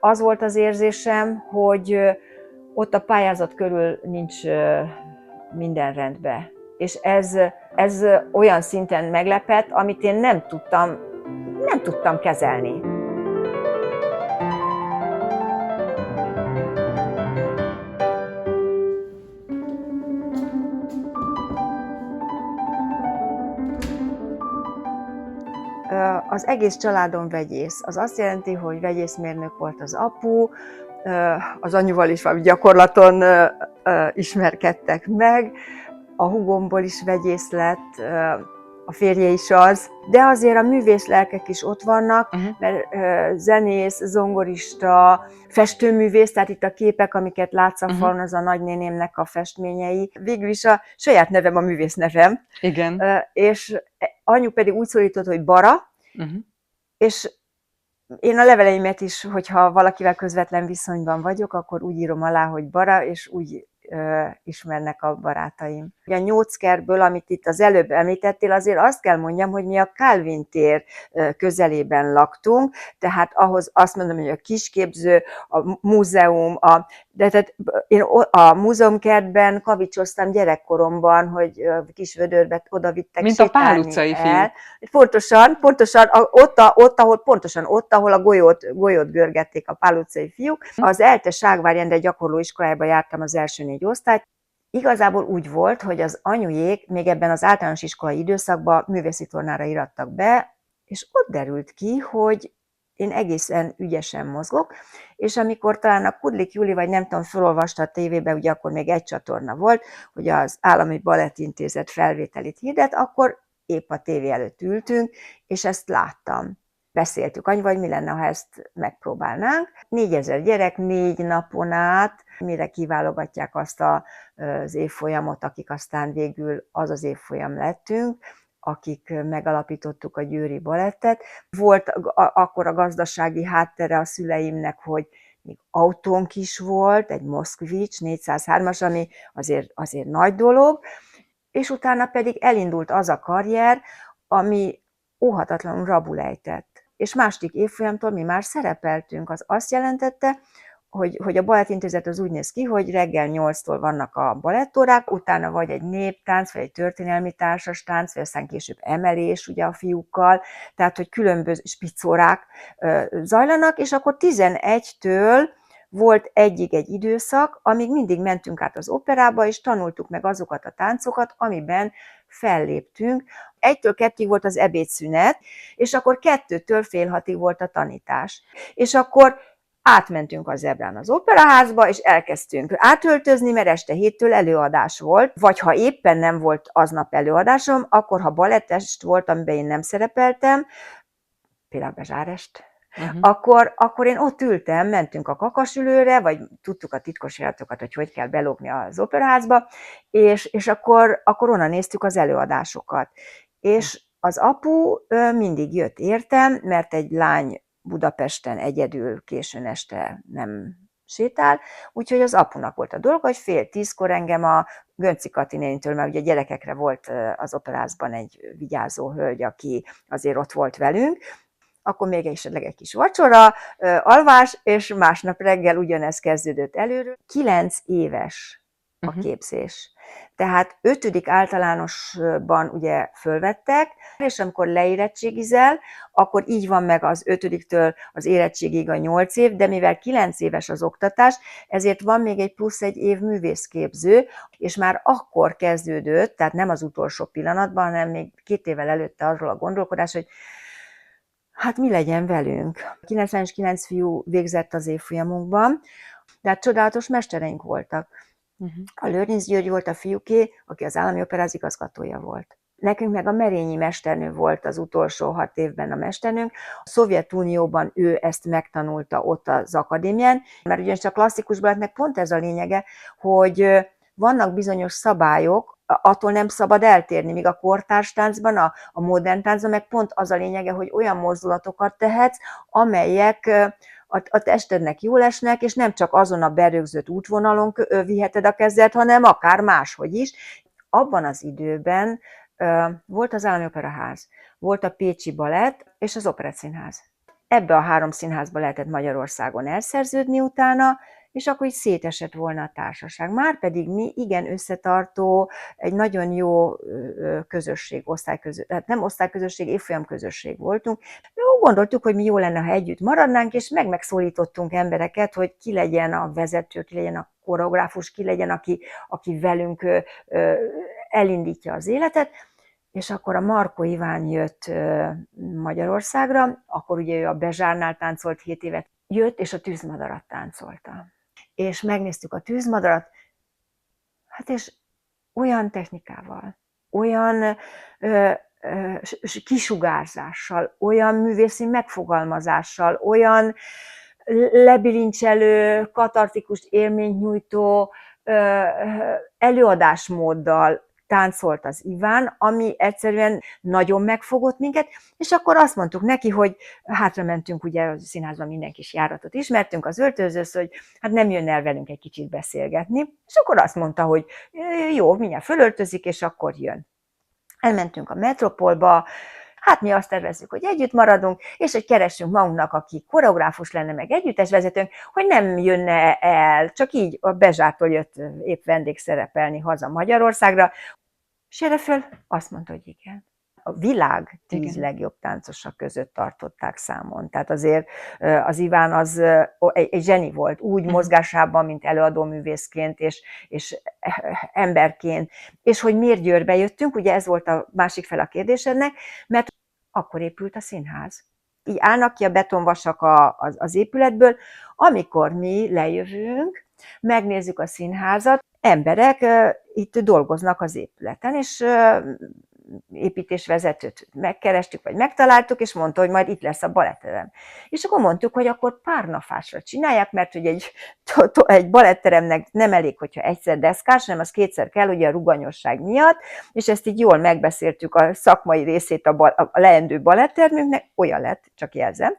az volt az érzésem, hogy ott a pályázat körül nincs minden rendben. És ez olyan szinten meglepett, amit én nem tudtam kezelni. Az egész családom vegyész. Az azt jelenti, hogy vegyészmérnök volt az apu, az anyuval is valami gyakorlaton ismerkedtek meg, a húgomból is vegyész lett, a férje is az, de azért a művész lelkek is ott vannak, mert zenész, zongorista, festőművész, tehát itt a képek, amiket látsz a falon, az a nagynénémnek a festményei. Végül is a saját nevem a művész nevem. Igen. És anyu pedig úgy szólított, hogy Bara, és én a leveleimet is, hogyha valakivel közvetlen viszonyban vagyok, akkor úgy írom alá, hogy Bara, és úgy ismernek a barátaim. A Nyóckertből, amit itt az előbb említettél, azért azt kell mondjam, hogy mi a Kálvin tér közelében laktunk, tehát ahhoz azt mondom, hogy a kisképző, a múzeum, de tehát én a múzeumkertben kavicsoztam gyerekkoromban, hogy kis vödörbe oda vittek mint a Pál sétálni utcai el. fiúk. Pontosan ott, ahol a golyót görgették a Pál utcai fiúk. Az ELTE Ságvári Endre gyakorlóiskolájába jártam az első 4 osztályt. Igazából úgy volt, hogy az anyujék még ebben az általános iskolai időszakban művészi tornára irattak be, és ott derült ki, hogy én egészen ügyesen mozgok, és amikor talán a Kudlik Júli, vagy nem tudom, felolvasta a tévébe, ugye akkor még egy csatorna volt, hogy az Állami Balettintézet felvételit hirdet, akkor épp a tévé előtt ültünk, és ezt láttam. Beszéltük anyuval, hogy mi lenne, ha ezt megpróbálnánk. 4000 gyerek 4 napon át, mire kiválogatják azt az évfolyamot, akik aztán végül az az évfolyam lettünk, akik megalapítottuk a Győri Balettet. Volt akkor a gazdasági háttere a szüleimnek, hogy még autónk is volt, egy Moszkvics 403-as, ami azért nagy dolog, és utána pedig elindult az a karrier, ami óhatatlanul rabul ejtett. És második évfolyamtól mi már szerepeltünk. Az azt jelentette, hogy a balettintézet az úgy néz ki, hogy reggel 8-tól vannak a balettórák, utána vagy egy néptánc, vagy egy történelmi társas tánc, vagy aztán később emelés ugye a fiúkkal, tehát hogy különböző spiccórák zajlanak, és akkor 11-től volt egyig egy időszak, amíg mindig mentünk át az operába, és tanultuk meg azokat a táncokat, amiben felléptünk. 1-től 2-ig volt az ebédszünet, és akkor 2-től fél 6-ig volt a tanítás. És akkor átmentünk a Zebrán az operaházba, és elkezdtünk átöltözni, mert este 7-től előadás volt, vagy ha éppen nem volt aznap előadásom, akkor ha balettest volt, amiben én nem szerepeltem, például Bezsárest, akkor én ott ültem, mentünk a kakasülőre, vagy tudtuk a titkos iratokat, hogy kell belógni az operaházba, és akkor onnan néztük az előadásokat. És az apu mindig jött értem, mert egy lány Budapesten egyedül későn este nem sétál, úgyhogy az apunak volt a dolga, hogy 9:30 engem a Gönci Kati nénitől, mert ugye gyerekekre volt az operázban egy vigyázó hölgy, aki azért ott volt velünk, akkor még esetleg egy kis vacsora, alvás, és másnap reggel ugyanez kezdődött előről. 9 éves a képzés. Tehát 5. általánosban ugye fölvettek, és amikor leérettségizel, akkor így van meg az 5-től az érettségig a 8 év, de mivel 9 éves az oktatás, ezért van még egy plusz 1 év művészképző, és már akkor kezdődött, tehát nem az utolsó pillanatban, hanem még 2 évvel előtte arról a gondolkodás, hogy hát mi legyen velünk. 99 fiú végzett az évfolyamunkban, de hát csodálatos mestereink voltak. A Lőrinc György volt a fiúké, aki az Állami Operáz igazgatója volt. Nekünk meg a Merényi mesternő volt az utolsó 6 évben a mesternőnk. A Szovjetunióban ő ezt megtanulta ott az akadémián, mert ugyanis a klasszikus balettnek pont ez a lényege, hogy vannak bizonyos szabályok, attól nem szabad eltérni, míg a kortárs táncban, a modern táncban meg pont az a lényege, hogy olyan mozdulatokat tehetsz, amelyek a testednek jól esnek, és nem csak azon a berögzött útvonalon viheted a kezedet, hanem akár máshogy is. Abban az időben volt az Állami Operaház, volt a Pécsi Balett és az Operettszínház. ebbe a 3 színházba lehetett Magyarországon elszerződni utána, és akkor így szétesett volna a társaság. Márpedig mi igen összetartó, egy nagyon jó közösség, hát nem osztályközösség, évfolyamközösség voltunk. Mi úgy gondoltuk, hogy mi jó lenne, ha együtt maradnánk, és megszólítottunk embereket, hogy ki legyen a vezető, ki legyen a koreográfus, ki legyen, aki velünk elindítja az életet. És akkor a Markó Iván jött Magyarországra, akkor ugye ő a Bezsárnál táncolt 7 évet, jött, és a Tűzmadarat táncolta. És megnéztük a Tűzmadarat, hát és olyan technikával, olyan kisugárzással, olyan művészi megfogalmazással, olyan lebilincselő, katartikus élményt nyújtó előadásmóddal táncolt az Iván, ami egyszerűen nagyon megfogott minket, és akkor azt mondtuk neki, hogy hátra mentünk, ugye a színházban minden kis járatot ismertünk, az öltözőhöz, hogy hát nem jön el velünk egy kicsit beszélgetni, és akkor azt mondta, hogy jó, mindjárt fölöltözik, és akkor jön. Elmentünk a Metropolba, hát mi azt tervezzük, hogy együtt maradunk, és hogy keressünk magunknak, aki koreográfus lenne, meg együttesvezetőnk, hogy nem jönne el, csak így a Bezsától jött épp vendégszerepelni haza Magyarországra. És erre föl azt mondta, hogy igen. A világ 10 legjobb táncosa között tartották számon. Tehát azért az Iván az egy zseni volt, úgy mozgásában, mint előadóművészként, és emberként. És hogy miért Győrbe jöttünk, ugye ez volt a másik fel a kérdésednek, mert akkor épült a színház. Így állnak ki a betonvasak az épületből, amikor mi lejövünk, megnézzük a színházat, emberek itt dolgoznak az épületen, és építésvezetőt megkerestük, vagy megtaláltuk, és mondta, hogy majd itt lesz a baletterem. És akkor mondtuk, hogy akkor párnafásra csinálják, mert hogy egy baletteremnek nem elég, hogyha egyszer deszkás, hanem az kétszer kell, ugye a ruganyosság miatt, és ezt így jól megbeszéltük a szakmai részét a leendő balettermünknek, olyan lett, csak jelzem.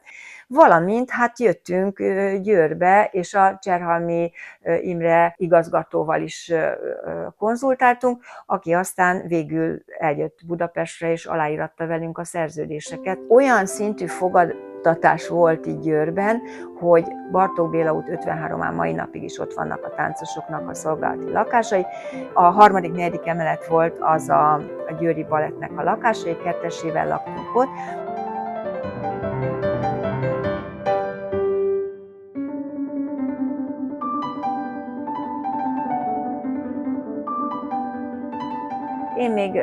Valamint hát jöttünk Győrbe, és a Cserhalmi Imre igazgatóval is konzultáltunk, aki aztán végül eljött Budapestre, és aláíratta velünk a szerződéseket. Olyan szintű fogadtatás volt itt Győrben, hogy Bartók Béla út 53-án mai napig is ott vannak a táncosoknak a szolgálati lakásai. A 3.-4. emelet volt az a győri balettnek a lakásai, 2-esével laktunk ott. Én még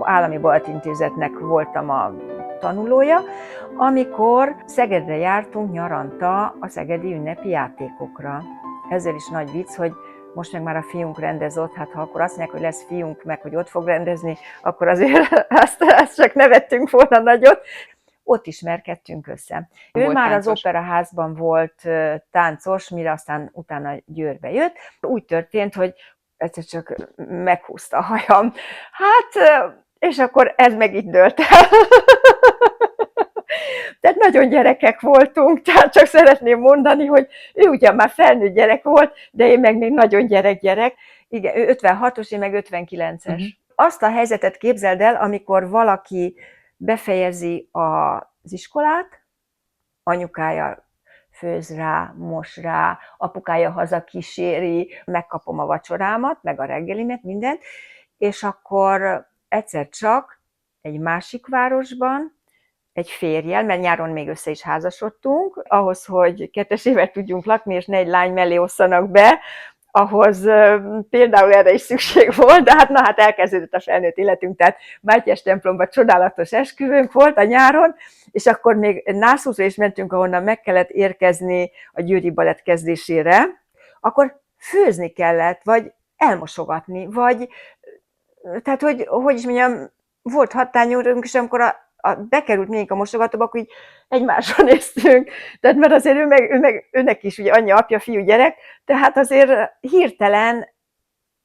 állami balettintézetnek voltam a tanulója, amikor Szegedre jártunk nyaranta a szegedi ünnepi játékokra. Ezzel is nagy vicc, hogy most meg már a fiunk rendez ott, hát ha akkor azt mondják, hogy lesz fiunk, meg hogy ott fog rendezni, akkor azért azt csak nevettünk volna nagyot. Ott ismerkedtünk össze. Ő már táncos. Az operaházban volt táncos, mire aztán utána Győrbe jött. Úgy történt, hogy egyszer csak meghúzta a hajam. Hát, és akkor ez meg így dőlt el. Tehát nagyon gyerekek voltunk, tehát csak szeretném mondani, hogy ő ugyan már felnőtt gyerek volt, de én meg még nagyon gyerek. Igen, ő 56-os, én meg 59-es. Azt a helyzetet képzeld el, amikor valaki befejezi az iskolát, anyukája főz rá, mos rá, apukája haza kíséri, megkapom a vacsorámat, meg a reggelimet, mindent, és akkor egyszer csak egy másik városban, egy férjel, mert nyáron még össze is házasodtunk, ahhoz, hogy 2-esével tudjunk lakni, és ne egy lány mellé osszanak be, ahhoz például erre is szükség volt, de hát elkezdődött a felnőtt életünk, tehát Mátyás templomban csodálatos esküvőnk volt a nyáron, és akkor még Nászúzra is mentünk, ahonnan meg kellett érkezni a győri balett kezdésére, akkor főzni kellett, vagy elmosogatni, vagy, tehát hogy is mondjam, volt hattányúrunk, és amikor bekerült mindig a mosogatóba, akkor így egymásra néztünk, tehát mert azért őnek is ugye anyja, apja, fiú, gyerek, tehát azért hirtelen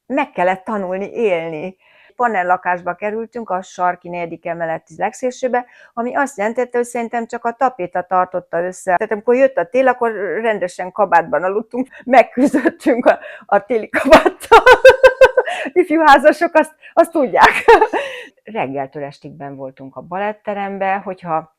meg kellett tanulni élni. Panellakásba kerültünk, a sarki 4. emeleti legszélsőbe, ami azt jelentette, hogy szerintem csak a tapéta tartotta össze. Tehát amikor jött a tél, akkor rendesen kabátban aludtunk, megküzdöttünk a téli kabáttal. Ifjúházasok azt tudják. Reggeltől estig benn voltunk a baletteremben, hogyha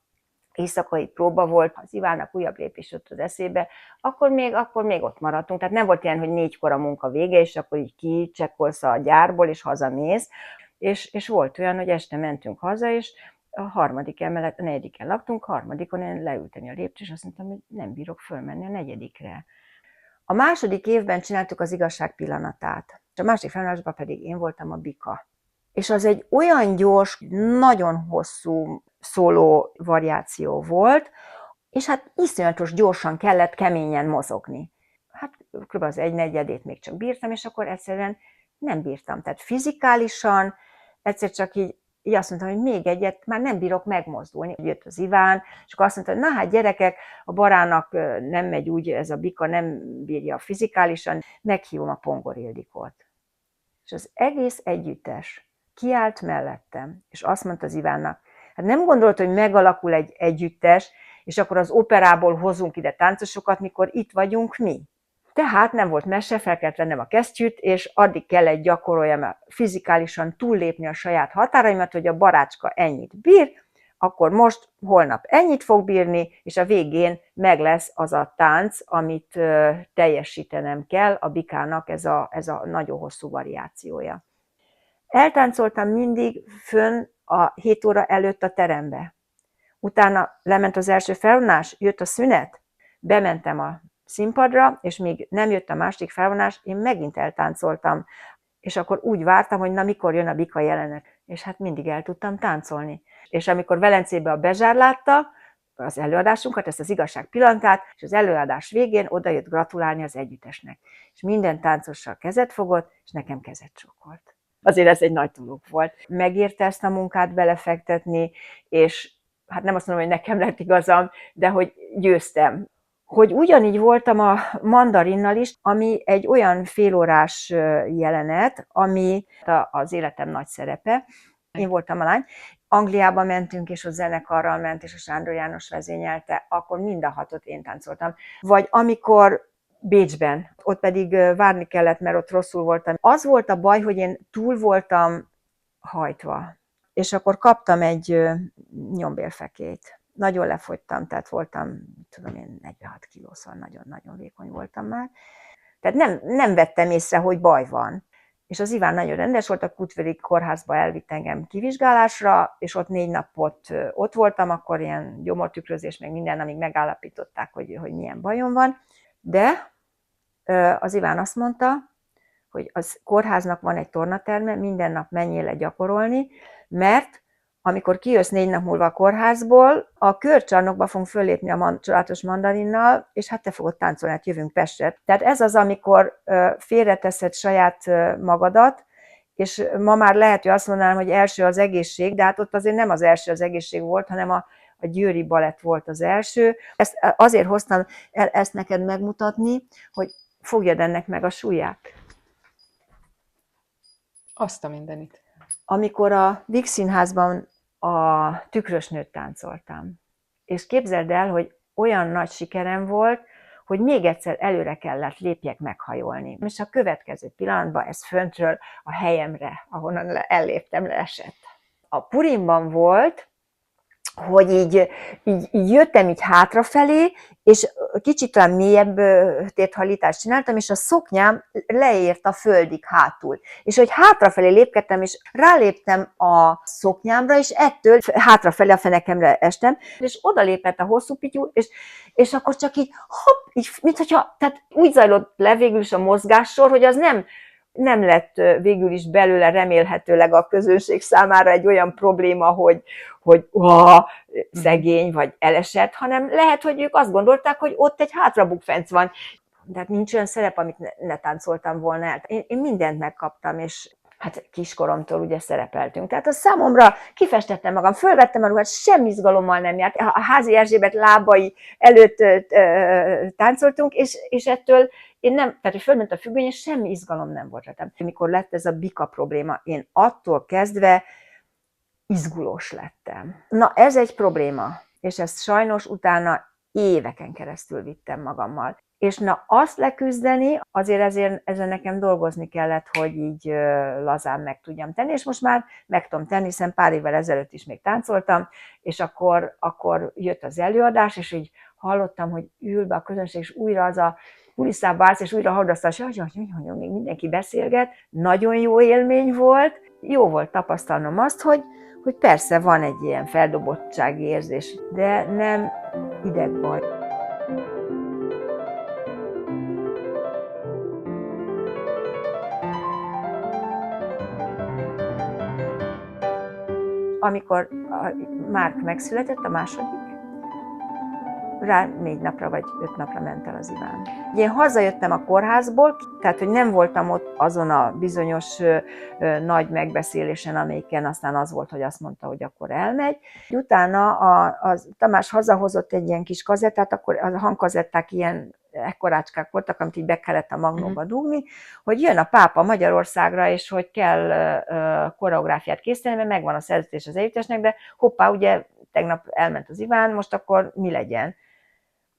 éjszakai próba volt, az Ivánnak újabb lépés jött az eszébe, akkor még ott maradtunk. Tehát nem volt ilyen, hogy 4-kor a munka vége, és akkor így kicsekkolsz a gyárból, és hazamész. És volt olyan, hogy este mentünk haza, és a 3. emelet, a 4-en laktunk, 3. én leülteni a lépcsőn, és azt mondtam, hogy nem bírok fölmenni a 4-re. A 2. évben csináltuk az igazság pillanatát, és a 2. felvonásban pedig én voltam a bika. És az egy olyan gyors, nagyon hosszú szóló variáció volt, és hát iszonyatos gyorsan kellett keményen mozogni. Hát kb. Az 1/4 még csak bírtam, és akkor egyszerűen nem bírtam. Tehát fizikálisan egyszer csak így azt mondtam, hogy még egyet, már nem bírok megmozdulni. Jött az Iván, és akkor azt mondta, hogy na hát gyerekek, a Barának nem megy úgy, ez a bika nem bírja fizikálisan, meghívom a Pongor Ildikót. És az egész együttes kiállt mellettem, és azt mondta az Ivánnak, hát nem gondolt, hogy megalakul egy együttes, és akkor az operából hozunk ide táncosokat, mikor itt vagyunk mi. Tehát nem volt mese, fel kellett vennem a kesztyűt, és addig kellett gyakorolnom fizikálisan túllépni a saját határaimat, hogy a Barácska ennyit bír, akkor most, holnap ennyit fog bírni, és a végén meg lesz az a tánc, amit teljesítenem kell, a bikának ez a nagyon hosszú variációja. Eltáncoltam mindig fönn a 7 óra előtt a terembe. Utána lement az első felvonás, jött a szünet, bementem a színpadra, és míg nem jött a 2. felvonás, én megint eltáncoltam. És akkor úgy vártam, hogy na mikor jön a bika jelenet. És hát mindig el tudtam táncolni. És amikor Velencébe a Bezsár látta az előadásunkat, ezt az igazság pillanatát, és az előadás végén odajött gratulálni az együttesnek. És minden táncossal kezet fogott, és nekem kezet csókolt. Azért ez egy nagy dolog volt. Megérte ezt a munkát belefektetni, és hát nem azt mondom, hogy nekem lett igazam, de hogy győztem. Hogy ugyanígy voltam a Mandarinnal is, ami egy olyan félórás jelenet, ami az életem nagy szerepe. Én voltam a lány. Angliába mentünk, és a zenekarral ment, és a Sándor János vezényelte, akkor mind a 6-ot én táncoltam. Vagy amikor Bécsben, ott pedig várni kellett, mert ott rosszul voltam. Az volt a baj, hogy én túl voltam hajtva, és akkor kaptam egy nyombérfekét. Nagyon lefogytam, tehát voltam, tudom én, 46 kiló, szóval nagyon-nagyon vékony voltam már. Tehát nem vettem észre, hogy baj van. És az Iván nagyon rendes volt, a Kútvöri kórházba elvitt engem kivizsgálásra, és ott 4 napot ott voltam, akkor ilyen gyomortükrözés, meg minden, amíg megállapították, hogy milyen bajom van. De az Iván azt mondta, hogy az kórháznak van egy tornaterme, minden nap menjél le gyakorolni, mert amikor kijössz 4 nap múlva a kórházból, a körcsarnokba fogunk föllépni a csodálatos Mandarinnal, és hát te fogod táncolni, hát jövünk Pestre. Tehát ez az, amikor félreteszed saját magadat, és ma már lehet, hogy azt mondanám, hogy első az egészség, de hát ott azért nem az első az egészség volt, hanem a Győri Balett volt az első. Ezt azért hoztam el ezt neked megmutatni, hogy fogjad ennek meg a súlyát. Azt a mindenit. Amikor a Víg Színházban a Tükrösnőt táncoltam, és képzeld el, hogy olyan nagy sikerem volt, hogy még egyszer előre kellett lépjek meghajolni. És a következő pillanatban ez föntről a helyemre, ahonnan elléptem, leesett. A Purimban volt, hogy így jöttem így hátrafelé, és kicsit olyan mélyebb térthajlítást csináltam, és a szoknyám leért a földig hátul. És hogy hátrafelé lépkedtem, és ráléptem a szoknyámra, és ettől hátrafelé a fenekemre estem, és oda lépett a hosszú pityú, és akkor csak így hopp, így, minthogyha, tehát úgy zajlott le végül is a mozgássor, hogy az nem lett végül is belőle remélhetőleg a közönség számára egy olyan probléma, hogy szegény vagy elesett, hanem lehet, hogy ők azt gondolták, hogy ott egy hátrabukfenc van. Tehát nincs olyan szerep, amit ne táncoltam volna el. Én mindent megkaptam, és hát kiskoromtól ugye szerepeltünk. Tehát a számomra kifestettem magam, fölvettem a ruhát, semmi izgalommal nem járt. A Házi Erzsébet lábai előtt táncoltunk, és ettől én nem, tehát hogy fölment a függöny, és semmi izgalom nem volt rajtam. Mikor lett ez a bika probléma, én attól kezdve izgulós lettem. Na ez egy probléma, és ezt sajnos utána éveken keresztül vittem magammal. És na azt leküzdeni, ezért ezen nekem dolgozni kellett, hogy így lazán meg tudjam tenni, és most már meg tudom tenni, hiszen pár évvel ezelőtt is még táncoltam, és akkor jött az előadás, és így hallottam, hogy ül be a közönség, és újra az a kulisszába állsz, és újra hallasz, hogy még mindenki beszélget, nagyon jó élmény volt, jó volt tapasztalnom azt, hogy persze van egy ilyen feldobottsági érzés, de nem idegbaj. Amikor a Márk megszületett, a második, rá 4 napra vagy 5 napra ment el az Iván. Én hazajöttem a kórházból, tehát hogy nem voltam ott azon a bizonyos nagy megbeszélésen, amelyiken aztán az volt, hogy azt mondta, hogy akkor elmegy. Utána a Tamás hazahozott egy ilyen kis kazettát, akkor a hangkazetták ilyen ekkorácskák voltak, amit így be kellett a magnóba dugni, hogy jön a pápa Magyarországra, és hogy kell koreográfiát készíteni, mert megvan a szerződés az együttesnek, de hoppá, ugye tegnap elment az Iván, most akkor mi legyen?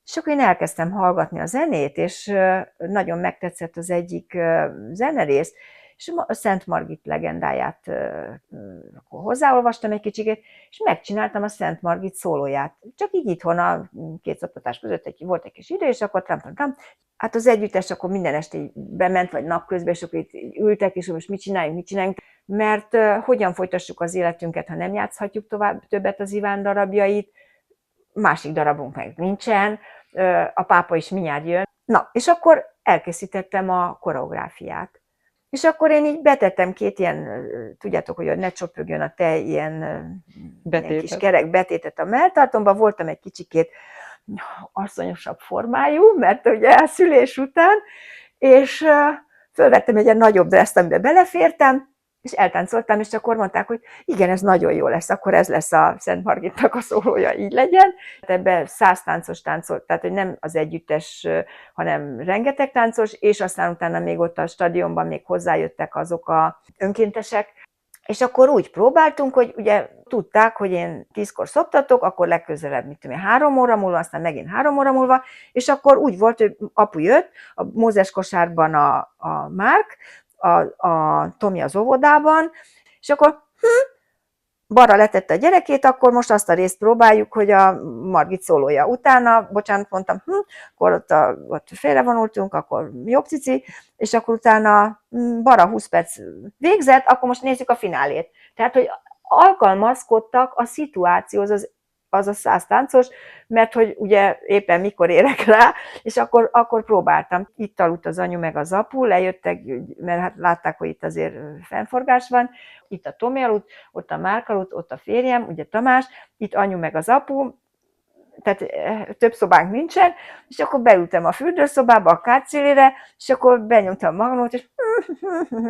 És akkor én elkezdtem hallgatni a zenét, és nagyon megtetszett az egyik zenerész, és a Szent Margit legendáját akkor hozzáolvastam egy kicsit, és megcsináltam a Szent Margit szólóját. Csak így itthon a két szoptatás között volt egy kis idő, és akkor tram. Hát az együttes akkor minden este így bement, vagy napközben, és akkor itt ültek, és most mit csináljunk, mert hogyan folytassuk az életünket, ha nem játszhatjuk tovább többet az Iván darabjait, másik darabunk meg nincsen, a pápa is mindjárt jön. Na, és akkor elkészítettem a koreográfiát. És akkor én így betettem 2 ilyen, tudjátok, hogy ne csöpögjön a tej, ilyen kis kerek betétet a melltartomba, voltam egy kicsikét asszonyosabb formájú, mert ugye a szülés után, és fölvettem egy ilyen nagyobb dresszt, amiben belefértem, és eltáncoltam, és akkor mondták, hogy igen, ez nagyon jó lesz, akkor ez lesz a Szent Margitnak a szólója, így legyen. Ebben 100 táncos táncolt, tehát hogy nem az együttes, hanem rengeteg táncos, és aztán utána még ott a stadionban még hozzájöttek azok a önkéntesek, és akkor úgy próbáltunk, hogy ugye tudták, hogy én 10-kor szoptatok, akkor legközelebb, 3 óra múlva, aztán megint 3 óra múlva, és akkor úgy volt, hogy apu jött, a Mózes kosárban a Márk, a Tomi az óvodában, és akkor balra letette a gyerekét, akkor most azt a részt próbáljuk, hogy a Margit szólója. Utána, bocsánat, mondtam, akkor ott félrevonultunk, akkor jobb cici, és akkor utána balra 20 perc végzett, akkor most nézzük a finálét. Tehát, hogy alkalmazkodtak a szituációhoz az a 100 táncos, mert hogy ugye éppen mikor érek rá, és akkor próbáltam. Itt aludt az anyu meg az apu, lejöttek, mert hát látták, hogy itt azért fennforgás van, itt a Tomi aludt, ott a Márk aludt, ott a férjem, ugye Tamás, itt anyu meg az apu, tehát több szobánk nincsen, és akkor beültem a fürdőszobába, a kártszélére, és akkor benyomtam magnót,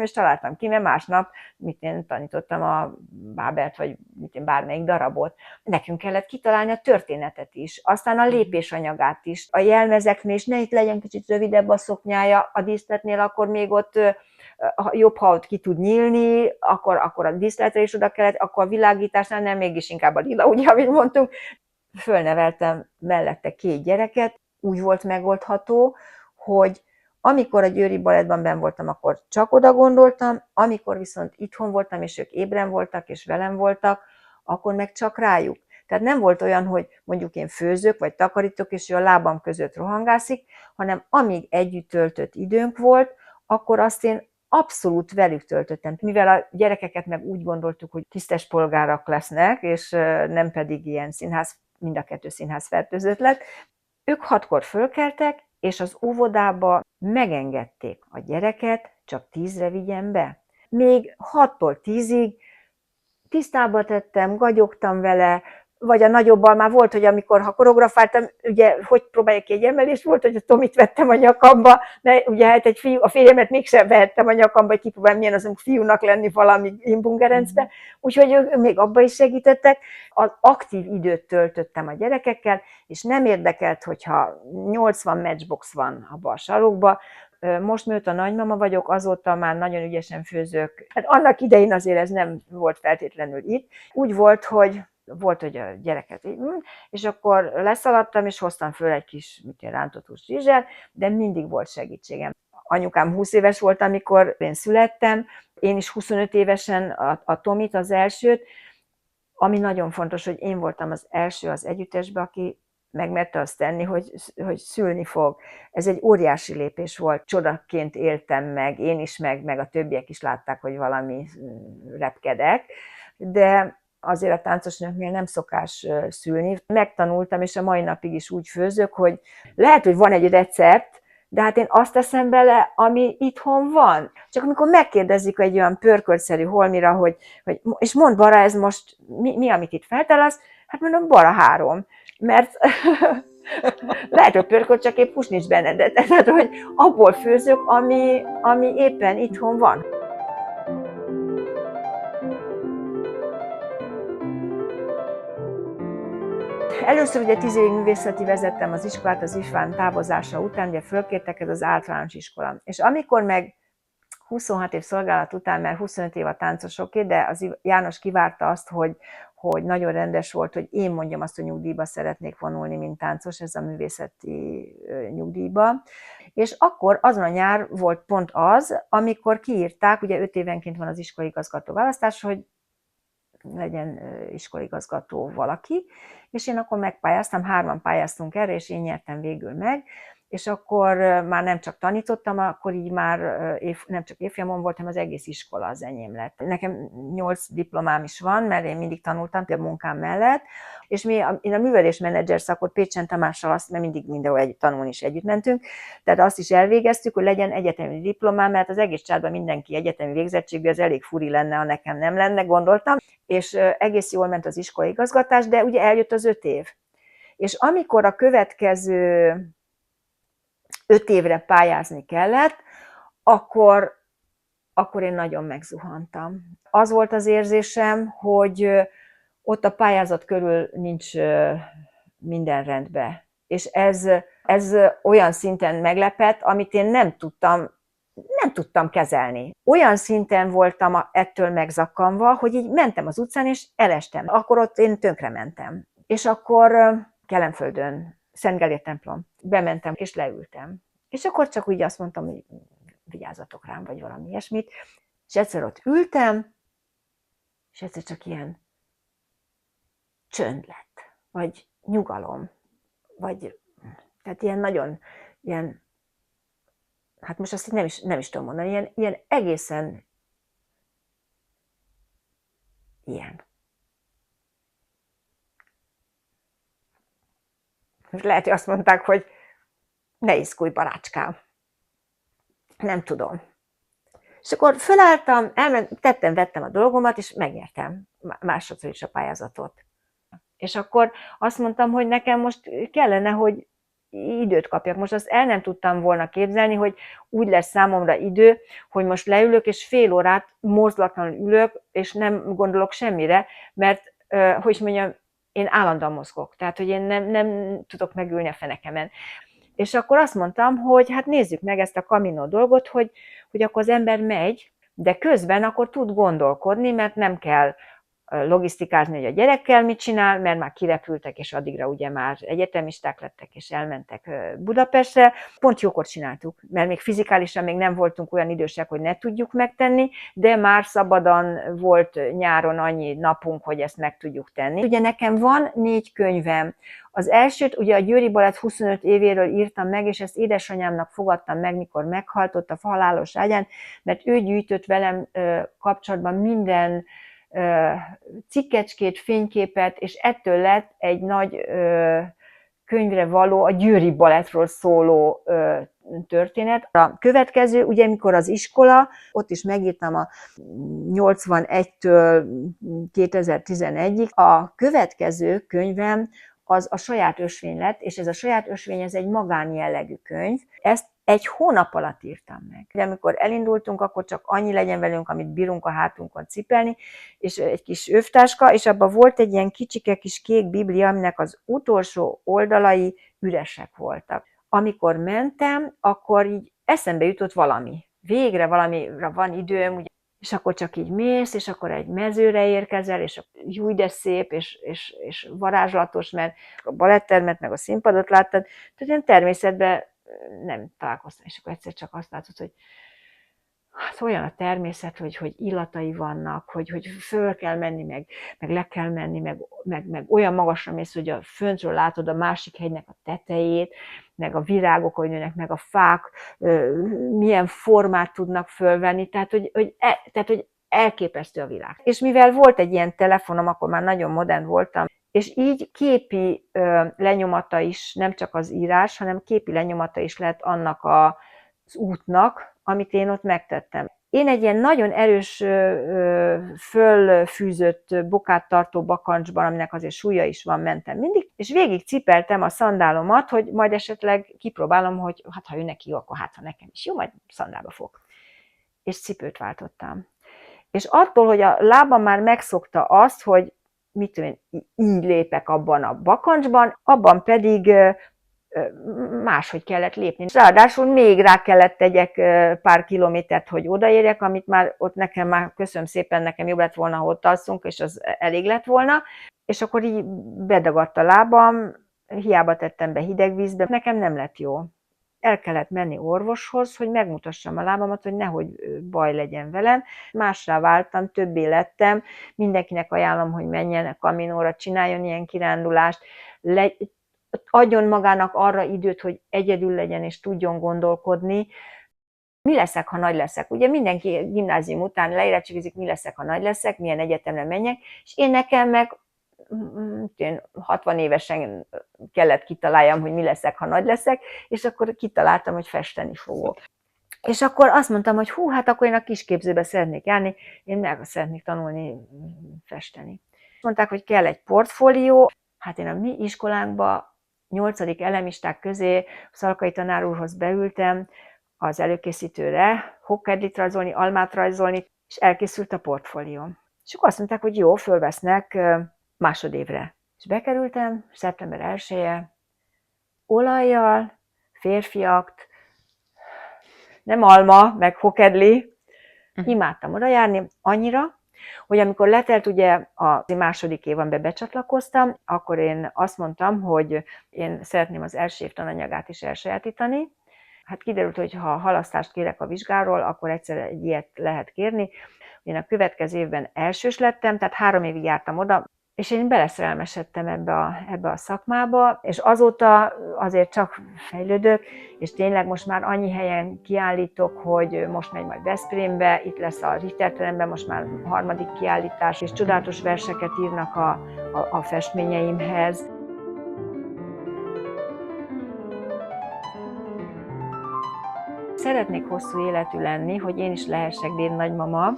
és találtam ki, mert másnap én tanítottam a Bábelt, vagy bármelyik darabot. Nekünk kellett kitalálni a történetet is, aztán a lépésanyagát is, a jelmezeknél, és ne itt legyen kicsit rövidebb a szoknyája, a díszletnél akkor még ott jobb, ha ott ki tud nyílni, akkor a díszletre is oda kellett, akkor a világításnál nem, mégis inkább a lila, ugye, amit mondtunk. Fölneveltem mellette 2 gyereket, úgy volt megoldható, hogy amikor a Győri Balettban benn voltam, akkor csak oda gondoltam, amikor viszont itthon voltam, és ők ébren voltak, és velem voltak, akkor meg csak rájuk. Tehát nem volt olyan, hogy mondjuk én főzök, vagy takarítok, és ő a lábam között rohangászik, hanem amíg együtt töltött időnk volt, akkor azt én abszolút velük töltöttem. Mivel a gyerekeket meg úgy gondoltuk, hogy tisztes polgárak lesznek, és nem pedig ilyen színház, mind a 2 színház fertőzött lett, ők 6-kor fölkeltek, és az óvodába megengedték a gyereket, csak 10-re vigyen be. Még 6-tól 10-ig tisztába tettem, gagyogtam vele, vagy a nagyobbal már volt, hogy amikor ha koreografáltam, ugye, hogy próbálják ki egy emelést, volt, hogy a Tomit vettem a nyakamba, de ugye hát egy fiú, a férjemet mégsem vehettem a nyakamba, hogy kipróbálom, milyen az fiúnak lenni valami imbungerencbe, úgyhogy ők még abba is segítettek. Az aktív időt töltöttem a gyerekekkel, és nem érdekelt, hogyha 80 matchbox van abba a sarokba. Most mióta nagymama vagyok, azóta már nagyon ügyesen főzök. Hát annak idején azért ez nem volt feltétlenül itt. Úgy volt, hogy volt, hogy a gyereket így, és akkor leszaladtam, és hoztam föl egy kis rántott hús rizsel, de mindig volt segítségem. Anyukám 20 éves volt, amikor én születtem, én is 25 évesen a Tomit, az elsőt, ami nagyon fontos, hogy én voltam az első az együttesben, aki megmerte azt tenni, hogy szülni fog. Ez egy óriási lépés volt, csodaként éltem meg, én is, meg a többiek is látták, hogy valami repkedek, de azért a táncosnőknél nem szokás szülni. Megtanultam, és a mai napig is úgy főzök, hogy lehet, hogy van egy recept, de hát én azt teszem bele, ami itthon van. Csak amikor megkérdezik egy olyan pörköltszerű holmira, hogy és mondd Bara, ez most mi amit itt feltelasz? Hát mondom, Bara 3. Mert lehet, hogy pörkölt, csak épp hús nincs benne, de tehát, hogy abból főzök, ami éppen itthon van. Először ugye 10 évig művészeti vezettem az iskolát, az István távozása után, ugye fölkértek, ez az általános iskola. És amikor meg 26 év szolgálat után, mert 25 év a táncosoké, de az János kivárta azt, hogy nagyon rendes volt, hogy én mondjam azt, hogy nyugdíjba szeretnék vonulni, mint táncos, ez a művészeti nyugdíjba. És akkor azon a nyár volt pont az, amikor kiírták, ugye 5 évenként van az iskolaigazgató választás, hogy legyen iskolaigazgató valaki, és én akkor megpályáztam, 3-an pályáztunk erre, és én nyertem végül meg, és akkor már nem csak tanítottam, akkor így már nem csak évfolyamon voltam, az egész iskola az enyém lett. Nekem 8 diplomám is van, mert én mindig tanultam a munkám mellett, és én a művelésmenedzser szakot Pécsen Tamással, mert mindig mindenhol tanulni is együtt mentünk, tehát azt is elvégeztük, hogy legyen egyetemi diplomám, mert az egész családban mindenki egyetemi végzettségű, ez elég furi lenne, ha nekem nem lenne, gondoltam, és egész jól ment az iskolaigazgatás, de ugye eljött az 5 év. És amikor a következő 5 évre pályázni kellett, akkor én nagyon megzuhantam. Az volt az érzésem, hogy ott a pályázat körül nincs minden rendben. És ez olyan szinten meglepett, amit én nem tudtam kezelni. Olyan szinten voltam ettől megzakkanva, hogy így mentem az utcán, és elestem. Akkor ott én tönkrementem. És akkor Kelenföldön, Szent Gellért templom. Bementem, és leültem. És akkor csak úgy azt mondtam, hogy vigyázzatok rám, vagy valami ilyesmit. És egyszer ott ültem, és egyszer csak ilyen csönd lett, vagy nyugalom, vagy tehát ilyen nagyon, ilyen, hát most azt nem is tudom mondani, ilyen egészen ilyen. Most lehet, hogy azt mondták, hogy ne iszkulj, barácskám. Nem tudom. És akkor fölálltam, vettem a dolgomat, és megnyertem másodszor is a pályázatot. És akkor azt mondtam, hogy nekem most kellene, hogy időt kapjak. Most azt el nem tudtam volna képzelni, hogy úgy lesz számomra idő, hogy most leülök, és fél órát mozdulatlanul ülök, és nem gondolok semmire, mert, hogy mondjam, én állandóan mozgok. Tehát, hogy én nem tudok megülni a fenekemen. És akkor azt mondtam, hogy hát nézzük meg ezt a Camino dolgot, hogy akkor az ember megy, de közben akkor tud gondolkodni, mert nem kell logisztikázni, hogy a gyerekkel mit csinál, mert már kirepültek, és addigra ugye már egyetemisták lettek, és elmentek Budapestre. Pont jókor csináltuk, mert még fizikálisan még nem voltunk olyan idősek, hogy ne tudjuk megtenni, de már szabadon volt nyáron annyi napunk, hogy ezt meg tudjuk tenni. Ugye nekem van 4 könyvem. Az elsőt ugye a Győri Balett 25 évéről írtam meg, és ezt édesanyámnak fogadtam meg, mikor meghalt ott a halálos ágyán, mert ő gyűjtött velem kapcsolatban minden cikkecskét, fényképet, és ettől lett egy nagy könyvre való, a Győri Balettról szóló történet. A következő, ugye amikor az iskola, ott is megírtam a 81-től 2011-ig, a következő könyvem az a saját ösvény lett, és ez a saját ösvény, ez egy magánjellegű könyv. Ezt 1 hónap alatt írtam meg. De amikor elindultunk, akkor csak annyi legyen velünk, amit bírunk a hátunkon cipelni, és egy kis övtáska, és abban volt egy ilyen kicsike kis kék biblia, aminek az utolsó oldalai üresek voltak. Amikor mentem, akkor így eszembe jutott valami. Végre valamire van időm, ugye És akkor csak így mész, és akkor egy mezőre érkezel, és júj, de szép, és varázslatos, mert a balettermet, meg a színpadot láttad, tehát ilyen természetben nem találkoztam, és akkor egyszer csak azt látod, hogy hát olyan a természet, hogy illatai vannak, hogy föl kell menni, meg le kell menni, meg olyan magasra mész, hogy a föntről látod a másik hegynek a tetejét, meg a virágok, hogy nőnek, meg a fák milyen formát tudnak fölvenni, tehát hogy elképesztő a világ. És mivel volt egy ilyen telefonom, akkor már nagyon modern voltam, és így képi lenyomata is, nem csak az írás, hanem képi lenyomata is lett annak az útnak, amit én ott megtettem. Én egy ilyen nagyon erős, fölfűzött bokát tartó bakancsban, aminek azért súlya is van, mentem mindig, és végig cipeltem a szandálomat, hogy majd esetleg kipróbálom, hogy hát ha ő neki jó, akkor hát ha nekem is jó, majd szandálba fog. És cipőt váltottam. És attól, hogy a lábam már megszokta azt, hogy mit tudom én, így lépek abban a bakancsban, abban pedig máshogy kellett lépni. Ráadásul még rá kellett tegyek pár kilométert, hogy odaérjek, amit már ott nekem már, köszönöm szépen, nekem jobb lett volna, ha ott alszunk, és az elég lett volna. És akkor így bedagadt a lábam, hiába tettem be hideg vízbe, nekem nem lett jó. El kellett menni orvoshoz, hogy megmutassam a lábamat, hogy nehogy baj legyen velem. Mássá váltam, többé lettem, mindenkinek ajánlom, hogy menjen a Caminóra, csináljon ilyen kirándulást, adjon magának arra időt, hogy egyedül legyen és tudjon gondolkodni. Mi leszek, ha nagy leszek? Ugye mindenki gimnázium után leérettségizik, mi leszek, ha nagy leszek, milyen egyetemre menjek, és én nekem meg 60 évesen kellett kitaláljam, hogy mi leszek, ha nagy leszek, és akkor kitaláltam, hogy festeni fogok. És akkor azt mondtam, hogy hú, hát akkor én a kisképzőbe szeretnék járni, én meg szeretnék tanulni festeni. Mondták, hogy kell egy portfólió, hát én a mi iskolánkba 8. elemisták közé Szalkai tanár úrhoz beültem az előkészítőre, Hokedlit rajzolni, almát rajzolni, és elkészült a portfólió. És akkor azt mondták, hogy jó, fölvesznek másodévre. És bekerültem, szeptember 1-je, olajjal, férfiakt, nem alma, meg hokedli. Imádtam oda járni annyira, hogy amikor letelt ugye a második évemben becsatlakoztam, akkor én azt mondtam, hogy én szeretném az első év tananyagát is elsajátítani. Hát kiderült, hogy ha halasztást kérek a vizsgáról, akkor egyszer egy ilyet lehet kérni. Én a következő évben elsős lettem, tehát 3 évig jártam oda, és én beleszerelmesedtem ebbe a szakmába, és azóta azért csak fejlődök, és tényleg most már annyi helyen kiállítok, hogy most megy majd Veszprémbe, itt lesz a Richterteremben most már 3. kiállítás, és csodálatos verseket írnak a festményeimhez. Szeretnék hosszú életű lenni, hogy én is lehessek dédnagymama,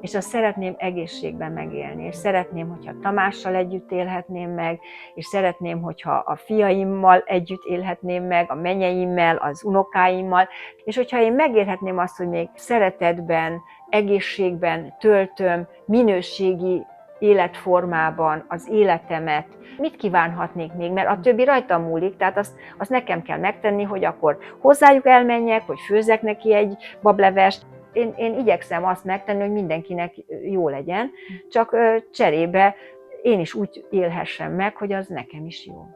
és azt szeretném egészségben megélni, és szeretném, hogyha Tamással együtt élhetném meg, és szeretném, hogyha a fiaimmal együtt élhetném meg, a menyeimmel, az unokáimmal, és hogyha én megélhetném azt, hogy még szeretetben, egészségben töltöm, minőségi életformában az életemet, mit kívánhatnék még, mert a többi rajtam múlik, tehát azt nekem kell megtenni, hogy akkor hozzájuk elmenjek, hogy főzzek neki egy bablevest. Én igyekszem azt megtenni, hogy mindenkinek jó legyen, csak cserébe én is úgy élhessem meg, hogy az nekem is jó.